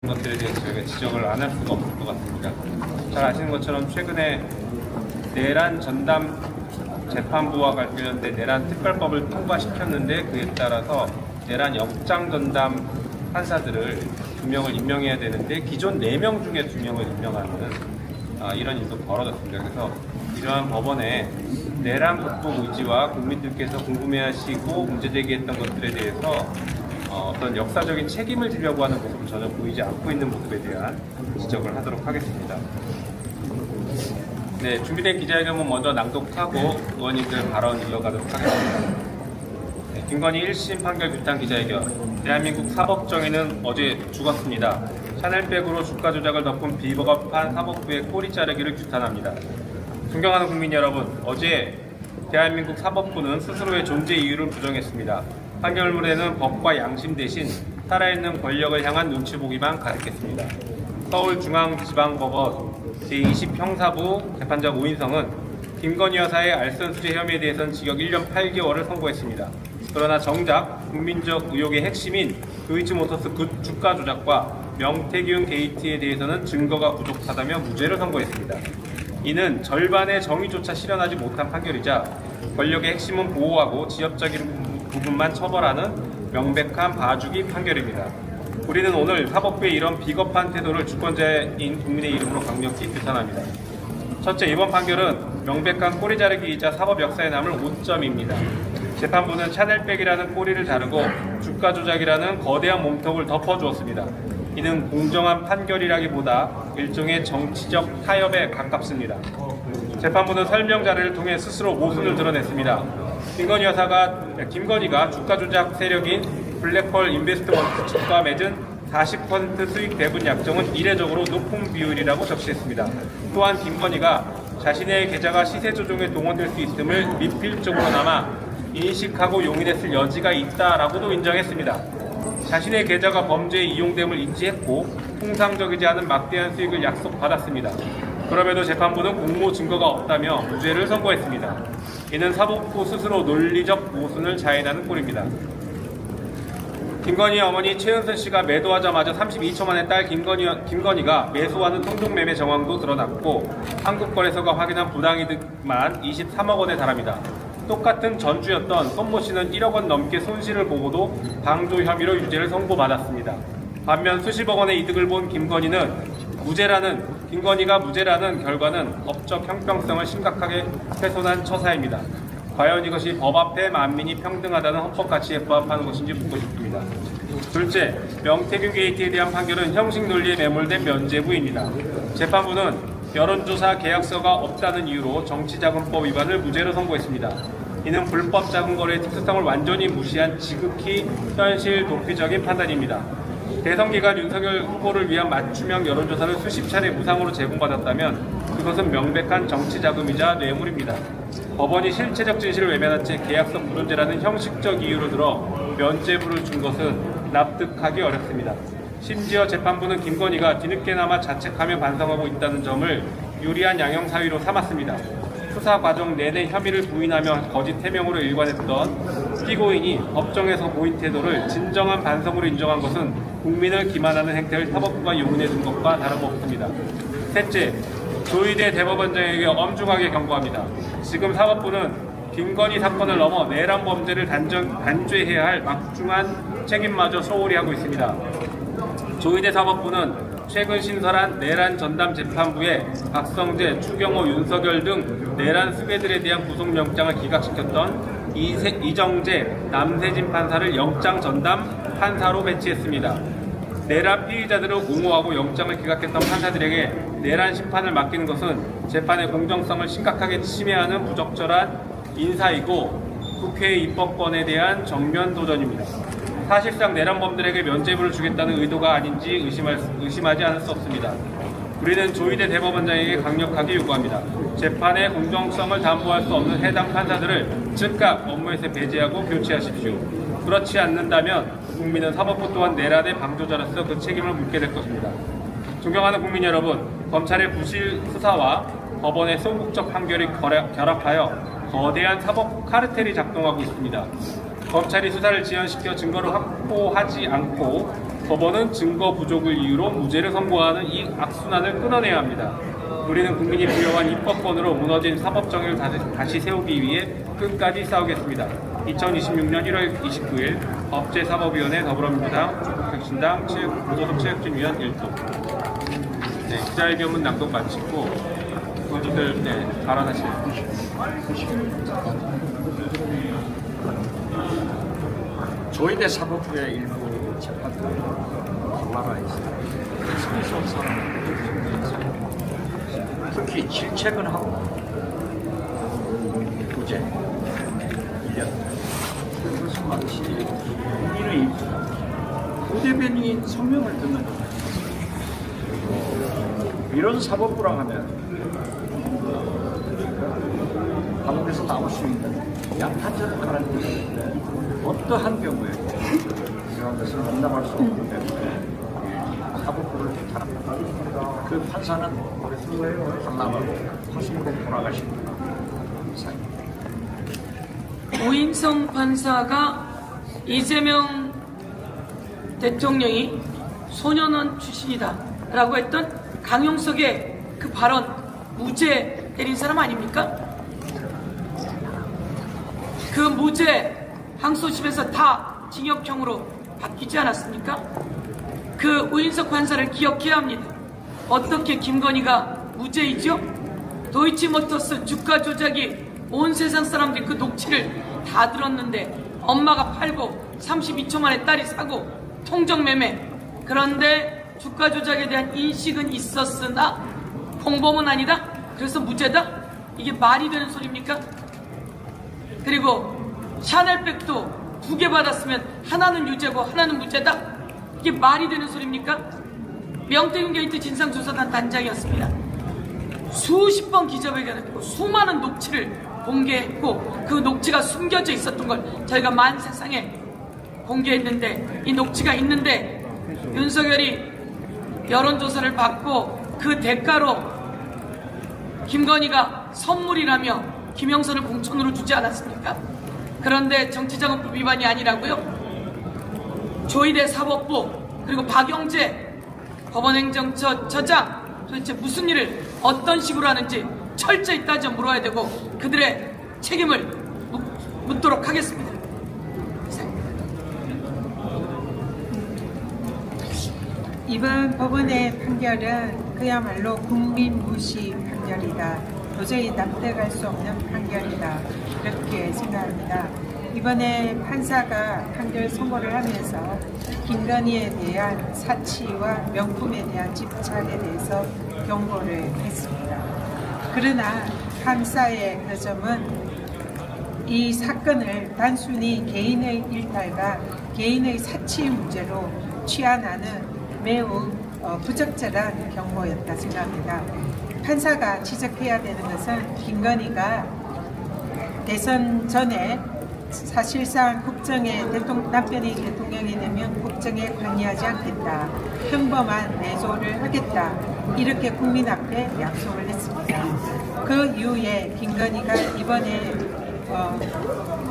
것들에 대해서 저희가 지적을 안 할 수가 없을 것 같습니다. 잘 아시는 것처럼 최근에 내란 전담 재판부와 관련된 내란 특별법을 통과시켰는데 그에 따라서 내란 영장 전담 판사들을 2명을 임명해야 되는데 기존 4명 중에 2명을 임명하는 이런 일도 벌어졌습니다. 그래서 이러한 법원의 내란 극복 의지와 국민들께서 궁금해하시고 문제제기했던 것들에 대해서 어떤 역사적인 책임을 지려고 하는 모습을 전혀 보이지 않고 있는 모습에 대한 지적을 하도록 하겠습니다. 네, 준비된 기자회견은 먼저 낭독하고 의원님들 발언 이어가도록 하겠습니다. 네, 김건희 1심 판결 규탄 기자회견. 대한민국 사법정의는 어제 죽었습니다. 샤넬백으로 주가 조작을 덮은 비법한 사법부의 꼬리 자르기를 규탄합니다. 존경하는 국민 여러분, 어제 대한민국 사법부는 스스로의 존재 이유를 부정했습니다. 판결문에는 법과 양심 대신 살아있는 권력을 향한 눈치 보기만 가득했습니다. 서울중앙지방법원 제20형사부 재판장 오인성은 김건희 여사의 알선수재 혐의에 대해서는 징역 1년 8개월을 선고했습니다. 그러나 정작 국민적 의혹의 핵심인 도이치모터스 주가 조작과 명태균 게이트에 대해서는 증거가 부족하다며 무죄를 선고했습니다. 이는 절반의 정의조차 실현하지 못한 판결이자 권력의 핵심은 보호하고 지엽적인 부분만 처벌하는 명백한 봐주기 판결입니다. 우리는 오늘 사법부의 이런 비겁한 태도를 주권자인 국민의 이름으로 강력히 규탄합니다. 첫째, 이번 판결은 명백한 꼬리 자르기이자 사법 역사에 남을 오점입니다. 재판부는 샤넬백이라는 꼬리를 자르고 주가 조작이라는 거대한 몸통을 덮어주었습니다. 이는 공정한 판결이라기보다 일종의 정치적 타협에 가깝습니다. 재판부는 설명 자료를 통해 스스로 모순을 드러냈습니다. 김건희가 주가 조작 세력인 블랙펄 인베스트먼트 측과 맺은 40% 수익 배분 약정은 이례적으로 높은 비율이라고 적시했습니다. 또한 김건희가 자신의 계좌가 시세 조종에 동원될 수 있음을 미필적으로나마 인식하고 용인했을 여지가 있다라고도 인정했습니다. 자신의 계좌가 범죄에 이용됨을 인지했고 통상적이지 않은 막대한 수익을 약속받았습니다. 그럼에도 재판부는 공모 증거가 없다며 무죄를 선고했습니다. 이는 사법부 스스로 논리적 모순을 자인하는 꼴입니다. 김건희 어머니 최은순 씨가 매도하자마자 32초 만에 딸 김건희가 매수하는 통종매매 정황도 드러났고 한국거래소가 확인한 부당이득만 23억 원에 달합니다. 똑같은 전주였던 손모 씨는 1억 원 넘게 손실을 보고도 방조 혐의로 유죄를 선고받았습니다. 반면 수십억 원의 이득을 본 김건희가 무죄라는 결과는 법적 형평성을 심각하게 훼손한 처사입니다. 과연 이것이 법 앞에 만민이 평등하다는 헌법 가치에 부합하는 것인지 묻고 싶습니다. 둘째, 명태균 게이트에 대한 판결은 형식 논리에 매몰된 면죄부입니다. 재판부는 여론조사 계약서가 없다는 이유로 정치자금법 위반을 무죄로 선고했습니다. 이는 불법 자금거래의 특수성을 완전히 무시한 지극히 현실 도피적인 판단입니다. 대선 기간 윤석열 후보를 위한 맞춤형 여론조사를 수십 차례 무상으로 제공받았다면 그것은 명백한 정치자금이자 뇌물입니다. 법원이 실체적 진실을 외면한 채 계약서 불존재라는 형식적 이유로 들어 면죄부를 준 것은 납득하기 어렵습니다. 심지어 재판부는 김건희가 뒤늦게나마 자책하며 반성하고 있다는 점을 유리한 양형사유로 삼았습니다. 수사 과정 내내 혐의를 부인하며 거짓 해명으로 일관했던 피고인이 법정에서 보인 태도를 진정한 반성으로 인정한 것은 국민을 기만하는 행태를 사법부가 용인해 준 것과 다름없습니다. 셋째, 조희대 대법원장에게 엄중하게 경고합니다. 지금 사법부는 김건희 사건을 넘어 내란 범죄를 단죄해야 할 막중한 책임마저 소홀히 하고 있습니다. 조희대 사법부는 최근 신설한 내란 전담 재판부에 박성재, 추경호, 윤석열 등 내란 수배들에 대한 구속영장을 기각시켰던 이정재, 남세진 판사를 영장 전담 판사로 배치했습니다. 내란 피의자들을 옹호하고 영장을 기각했던 판사들에게 내란 심판을 맡기는 것은 재판의 공정성을 심각하게 침해하는 부적절한 인사이고 국회의 입법권에 대한 정면 도전입니다. 사실상 내란범들에게 면죄부를 주겠다는 의도가 아닌지 의심하지 않을 수 없습니다. 우리는 조희대 대법원장에게 강력하게 요구합니다. 재판의 공정성을 담보할 수 없는 해당 판사들을 즉각 업무에서 배제하고 교체하십시오. 그렇지 않는다면 국민은 사법부 또한 내란의 방조자로서 그 책임을 묻게 될 것입니다. 존경하는 국민 여러분, 검찰의 부실 수사와 법원의 소극적 판결이 결합하여 거대한 사법 카르텔이 작동하고 있습니다. 검찰이 수사를 지연시켜 증거를 확보하지 않고 법원은 증거 부족을 이유로 무죄를 선고하는 이 악순환을 끊어내야 합니다. 우리는 국민이 부여한 입법권으로 무너진 사법정의를 다시 세우기 위해 끝까지 싸우겠습니다. 2026년 1월 29일 법제사법위원회 더불어민주당 혁신당 무소속체육진위원 1도. 네, 기자회견문 낭독 마치고 의원님들 발언하시죠. 조희대 사법부의 일부 재판들 올라가 있습니다. 특히 질책은하고 무죄 1년. 그것은 마치 국민의 부대변인 성명을 듣는 것 같아요. 이런 사법부라 하면 감옥에서 나올 수 있는 양탄자를 가라앉히는 어떠한 경우에 이러한 것을 용납할 수 없기 때문에 사법부를 비판합니다. 그 판사는 강남으로 화순으로 돌아가신 이상입니다. 오인성 판사가 이재명 대통령이 소년원 출신이다 라고 했던 강용석의 그 발언 무죄 때린 사람 아닙니까? 그 무죄 항소심에서 다 징역형으로 바뀌지 않았습니까? 그 오인석 판사를 기억해야 합니다. 어떻게 김건희가 무죄이죠? 도이치모터스 주가 조작이 온 세상 사람들이 그 녹취를 다 들었는데 엄마가 팔고 32초 만에 딸이 사고 통정매매. 그런데 주가 조작에 대한 인식은 있었으나 공범은 아니다? 그래서 무죄다? 이게 말이 되는 소리입니까? 그리고 샤넬백도 2개 받았으면 하나는 유죄고 하나는 무죄다? 이게 말이 되는 소리입니까? 명태균 게이트 진상조사단 단장이었습니다. 수십 번 기자회견했고 수많은 녹취를 공개했고 그 녹취가 숨겨져 있었던 걸 저희가 만세상에 공개했는데 이 녹취가 있는데 윤석열이 여론조사를 받고 그 대가로 김건희가 선물이라며 김영선을 공천으로 주지 않았습니까? 그런데 정치자금법 위반이 아니라고요? 조희대 사법부 그리고 박영재 법원행정처장 도대체 무슨 일을 어떤 식으로 하는지 철저히 따져 물어야 되고 그들의 책임을 묻도록 하겠습니다. 이번 법원의 판결은 그야말로 국민 무시 판결이다. 도저히 납득할 수 없는 판결이다. 이렇게 생각합니다. 이번에 판사가 판결 선고를 하면서 김건희에 대한 사치와 명품에 대한 집착에 대해서 경고를 했습니다. 그러나 판사의 그 점은 이 사건을 단순히 개인의 일탈과 개인의 사치 문제로 취한하는 매우 부적절한 경고였다 생각합니다. 판사가 지적해야 되는 것은 김건희가 대선 전에 사실상 남편이 대통령이 되면 국정에 관여하지 않겠다. 평범한 내조를 하겠다. 이렇게 국민 앞에 약속을 했습니다. 그 이후에 김건희가 이번에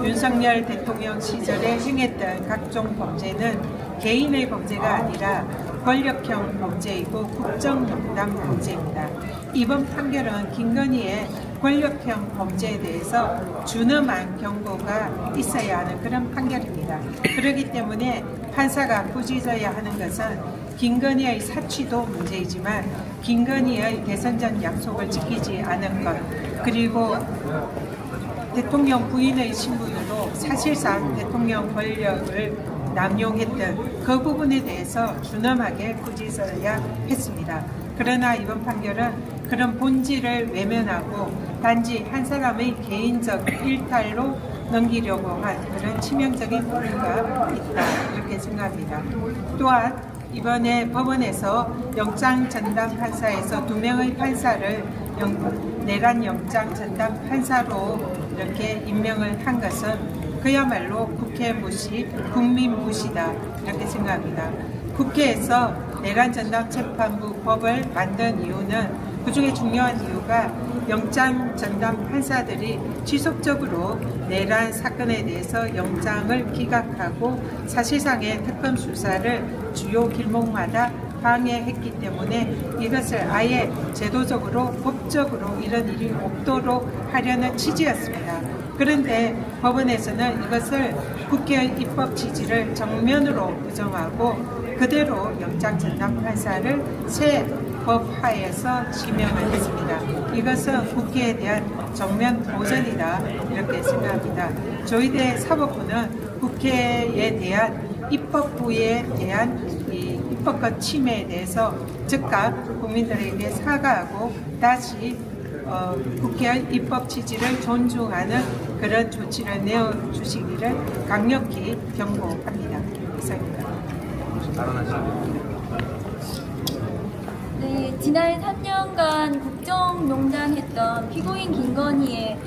윤석열 대통령 시절에 행했던 각종 범죄는 개인의 범죄가 아니라 권력형 범죄이고 국정농단 범죄입니다. 이번 판결은 김건희의 권력형 범죄에 대해서 준엄한 경고가 있어야 하는 그런 판결입니다. 그렇기 때문에 판사가 꾸짖어야 하는 것은 김건희의 사취도 문제이지만 김건희의 대선 전 약속을 지키지 않은 것, 그리고 대통령 부인의 신부유도 사실상 대통령 권력을 남용했던 그 부분에 대해서 준엄하게 꾸짖어야 했습니다. 그러나 이번 판결은 그런 본질을 외면하고 단지 한 사람의 개인적 일탈로 넘기려고 한 그런 치명적인 부분가 있다 이렇게 생각합니다. 또한 이번에 법원에서 영장 전담 판사에서 2명의 판사를 내란 영장 전담 판사로 이렇게 임명을 한 것은 그야말로 국회 무시, 국민 무시다 이렇게 생각합니다. 국회에서 내란 전담 재판부 법을 만든 이유는 그중에 중요한 이유가 영장 전담 판사들이 지속적으로 내란 사건에 대해서 영장을 기각하고 사실상의 특검 수사를 주요 길목마다 방해했기 때문에 이것을 아예 제도적으로 법적으로 이런 일이 없도록 하려는 취지였습니다. 그런데 법원에서는 이것을 국회의 입법 취지를 정면으로 부정하고 그대로 영장 전담 판사를 새 법하에서 지명을 했습니다. 이것은 국회에 대한 정면 도전이다 이렇게 생각합니다. 조희대 사법부는 국회에 대한 입법부에 대한 이 입법권 침해에 대해서 즉각 국민들에게 사과하고 다시 국회의 입법 취지를 존중하는 그런 조치를 내어주시기를 강력히 경고합니다. 이상입니다. 네, 지난 3년간 국정농단했던 피고인 김건희의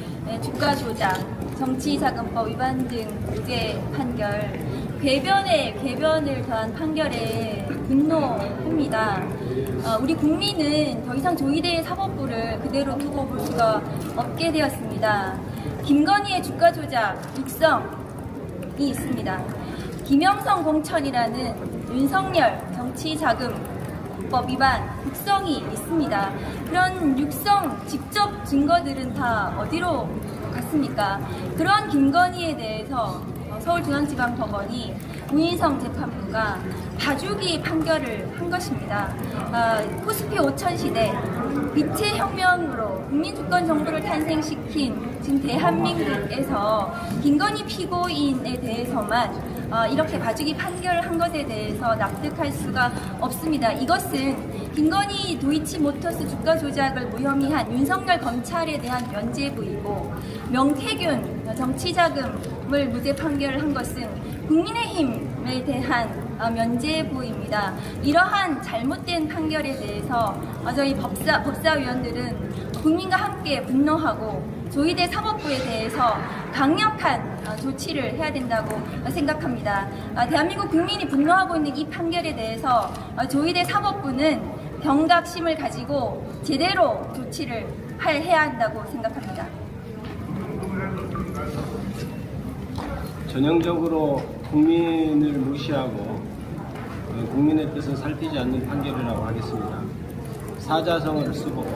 주가 조작, 정치자금법 위반 등 무죄 판결, 궤변을 더한 판결에 분노합니다. 우리 국민은 더 이상 조희대 사법부를 그대로 두고 볼 수가 없게 되었습니다. 김건희의 주가 조작 육성이 있습니다. 김영성 공천이라는 윤석열 정치자금법 위반 육성이 있습니다. 그런 육성 직접 증거들은 다 어디로 갔습니까? 그런 김건희에 대해서 서울중앙지방법원이 우인성 재판부가 봐주기 판결을 한 것입니다. 코스피 5천 시대 빛의 혁명으로 국민주권 정부를 탄생시킨 지금 대한민국에서 김건희 피고인에 대해서만 이렇게 봐주기 판결을 한 것에 대해서 납득할 수가 없습니다. 이것은 김건희 도이치모터스 주가 조작을 무혐의 한 윤석열 검찰에 대한 면죄부이고 명태균 정치자금을 무죄 판결을 한 것은 국민의힘에 대한 면죄부입니다. 이러한 잘못된 판결에 대해서 저희 법사위원들은 국민과 함께 분노하고 조희대 사법부에 대해서 강력한 조치를 해야 된다고 생각합니다. 대한민국 국민이 분노하고 있는 이 판결에 대해서 조희대 사법부는 경각심을 가지고 제대로 조치를 해야 한다고 생각합니다. 전형적으로 국민을 무시하고 국민의 뜻을 살피지 않는 판결이라고 하겠습니다. 사자성어를 쓰고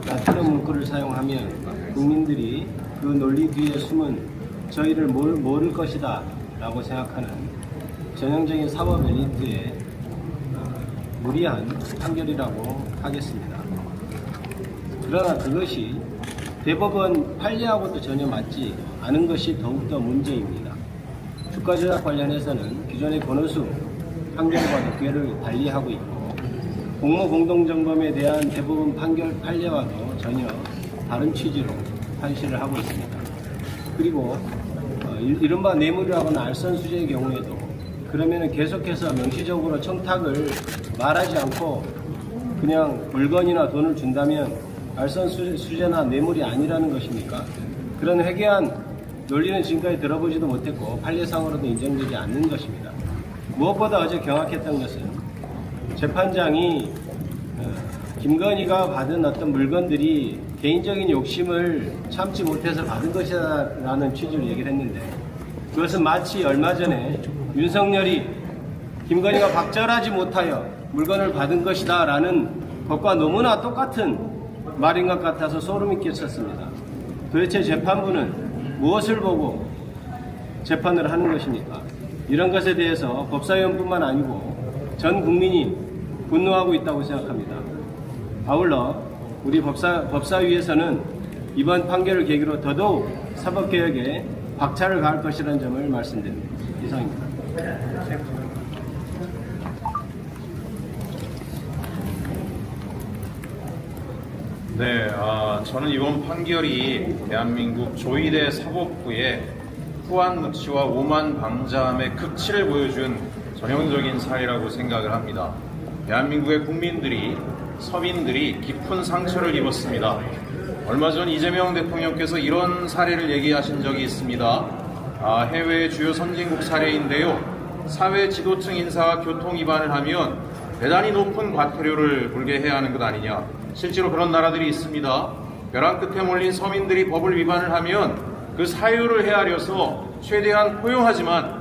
나트륨 문구를 사용하면 국민들이 그 논리 뒤에 숨은 저희를 모를 것이다 라고 생각하는 전형적인 사법 엘리트의 무리한 판결이라고 하겠습니다. 그러나 그것이 대법원 판례하고도 전혀 맞지 않은 것이 더욱더 문제입니다. 주가 조작 관련해서는 기존의 권오수 판결과도 궤를 달리하고 있고 공모 공동점검에 대한 대법원 판례와도 전혀 다른 취지로 판시를 하고 있습니다. 그리고 이른바 뇌물이라거나 알선수재의 경우에도 그러면은 계속해서 명시적으로 청탁을 말하지 않고 그냥 물건이나 돈을 준다면 알선수재나 뇌물이 아니라는 것입니까? 그런 회개한 논리는 지금까지 들어보지도 못했고 판례상으로도 인정되지 않는 것입니다. 무엇보다 어제 경악했던 것은 재판장이 김건희가 받은 어떤 물건들이 개인적인 욕심을 참지 못해서 받은 것이라는 취지로 얘기를 했는데 그것은 마치 얼마 전에 윤석열이 김건희가 박절하지 못하여 물건을 받은 것이다 라는 것과 너무나 똑같은 말인 것 같아서 소름이 끼쳤습니다. 도대체 재판부는 무엇을 보고 재판을 하는 것입니까? 이런 것에 대해서 법사위원뿐만 아니고 전 국민이 분노하고 있다고 생각합니다. 아울러 우리 법사위에서는 이번 판결을 계기로 더더욱 사법개혁에 박차를 가할 것이라는 점을 말씀드립니다. 이상입니다. 네, 저는 이번 판결이 대한민국 조희대 사법부의 후한 늑치와 오만 방자함의 극치를 보여준 전형적인 사례라고 생각을 합니다. 대한민국의 국민들이, 서민들이 깊은 상처를 입었습니다. 얼마 전 이재명 대통령께서 이런 사례를 얘기하신 적이 있습니다. 해외의 주요 선진국 사례인데요. 사회 지도층 인사가 교통 위반을 하면 대단히 높은 과태료를 물게 해야 하는 것 아니냐. 실제로 그런 나라들이 있습니다. 벼랑 끝에 몰린 서민들이 법을 위반을 하면 그 사유를 헤아려서 최대한 포용하지만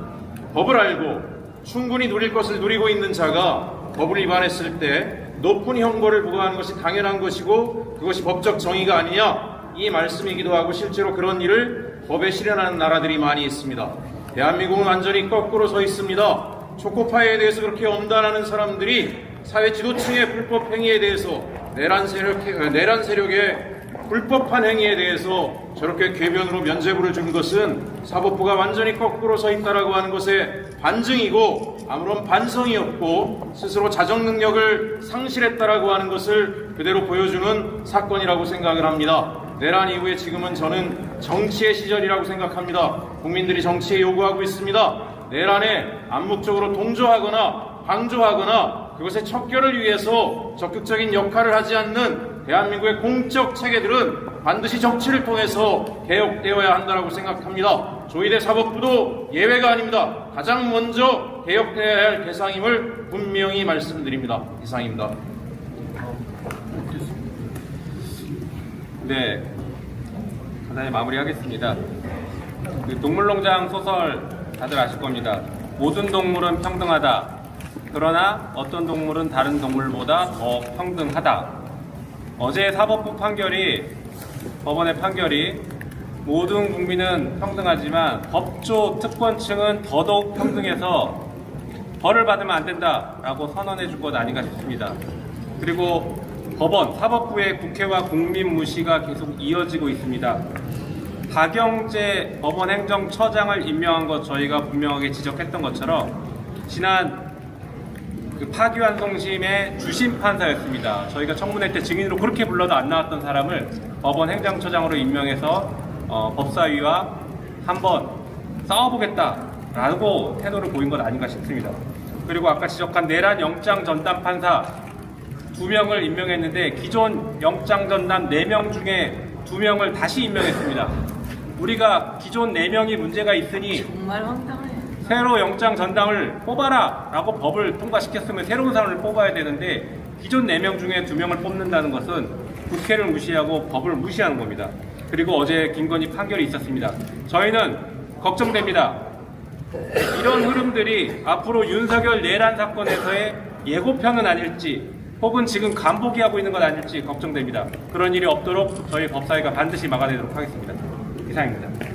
법을 알고 충분히 누릴 것을 누리고 있는 자가 법을 위반했을 때 높은 형벌을 부과하는 것이 당연한 것이고 그것이 법적 정의가 아니냐, 이 말씀이기도 하고 실제로 그런 일을 법에 실현하는 나라들이 많이 있습니다. 대한민국은 완전히 거꾸로 서 있습니다. 초코파이에 대해서 그렇게 엄단하는 사람들이 사회 지도층의 불법 행위에 대해서 내란 세력의 불법한 행위에 대해서 저렇게 궤변으로 면죄부를 준 것은 사법부가 완전히 거꾸로 서 있다라고 하는 것의 반증이고 아무런 반성이 없고 스스로 자정 능력을 상실했다라고 하는 것을 그대로 보여주는 사건이라고 생각을 합니다. 내란 이후에 지금은 저는 정치의 시절이라고 생각합니다. 국민들이 정치에 요구하고 있습니다. 내란에 암묵적으로 동조하거나 방조하거나 그것의 척결을 위해서 적극적인 역할을 하지 않는 대한민국의 공적 체계들은 반드시 정치를 통해서 개혁되어야 한다고 생각합니다. 조희대 사법부도 예외가 아닙니다. 가장 먼저 개혁되어야 할 대상임을 분명히 말씀드립니다. 이상입니다. 네, 간단히 마무리하겠습니다. 그 동물농장 소설 다들 아실 겁니다. 모든 동물은 평등하다. 그러나 어떤 동물은 다른 동물보다 더 평등하다. 어제 사법부 법원의 판결이 모든 국민은 평등하지만 법조 특권층은 더더욱 평등해서 벌을 받으면 안 된다라고 선언해 줄 것 아닌가 싶습니다. 그리고 사법부의 국회와 국민 무시가 계속 이어지고 있습니다. 박영재 법원행정처장을 임명한 것 저희가 분명하게 지적했던 것처럼 지난 파기환송심의 주심 판사였습니다. 저희가 청문회 때 증인으로 그렇게 불러도 안 나왔던 사람을 법원 행정처장으로 임명해서 법사위와 한번 싸워보겠다라고 태도를 보인 것 아닌가 싶습니다. 그리고 아까 지적한 내란 영장 전담 판사 2명을 임명했는데 기존 영장 전담 4명 중에 2명을 다시 임명했습니다. 우리가 기존 4명이 문제가 있으니 정말 황당해. 새로 영장 전담을 뽑아라 라고 법을 통과시켰으면 새로운 사람을 뽑아야 되는데 기존 4명 중에 2명을 뽑는다는 것은 국회를 무시하고 법을 무시하는 겁니다. 그리고 어제 김건희 판결이 있었습니다. 저희는 걱정됩니다. 이런 흐름들이 앞으로 윤석열 내란 사건에서의 예고편은 아닐지 혹은 지금 간보기 하고 있는 건 아닐지 걱정됩니다. 그런 일이 없도록 저희 법사위가 반드시 막아내도록 하겠습니다. 이상입니다.